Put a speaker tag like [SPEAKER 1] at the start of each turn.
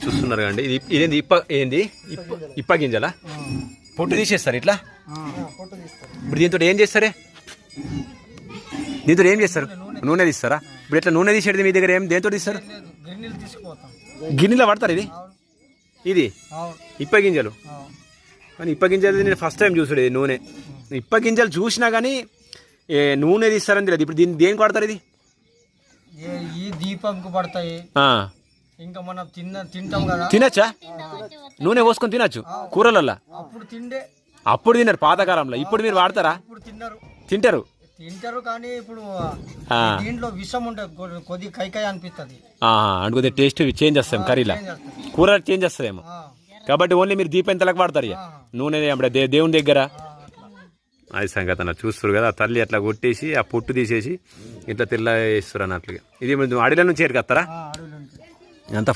[SPEAKER 1] చూస్తున్నారు కండి. ఇదేంది ఇప్ప గింజలా? పొట్టు తీసేస్తారు ఇట్లా. ఇప్పుడు దీంతో ఏం చేస్తారే? దీంతో ఏం చేస్తారు? నూనె తీస్తారా? ఇప్పుడు ఇట్లా నూనె తీసేది మీ దగ్గర దేంతో తీస్తారు? గిన్నెలో పడతారు ఇది ఇప్ప గింజలు. కానీ ఇప్ప గింజలు నేను ఫస్ట్ టైం చూసాడు. ఇది నూనె ఇప్ప గింజలు చూసినా కానీ నూనె తీస్తారని తెలియదు. ఇప్పుడు దీన్ని దేనికి వాడతారు? ఇది
[SPEAKER 2] ఈ దీపంకు పడతాయి. ఇంకా మనం తింటాం కదా.
[SPEAKER 1] తినచ్చా? నూనె పోసుకొని తినచ్చు కూరలల్లా. అప్పుడు తిన్నారు పాతకాలంలో. ఇప్పుడు మీరు వాడతారా? తింటారు
[SPEAKER 2] కానీ ఇప్పుడు దీంట్లో విషం ఉంటుంది, కొద్ది కైకాయ అనిపిస్తుంది.
[SPEAKER 1] అనుకుంటే టేస్ట్ చేంజ్ వస్తాం, కర్రీలా కూర చేంజ్ వస్తుందేమో. కాబట్టి ఓన్లీ మీరు దీపం తలకు వాడతారు నూనె దేవుని దగ్గర. అది సంగతి అన్న. చూస్తారు కదా ఆ తల్లి అట్లా కొట్టేసి ఆ పొట్టు తీసేసి ఇట్లా తెల్ల వేస్తారు అన్నట్లుగా. ఇది అడవిల నుంచి ఏరుకొస్తారా? అంత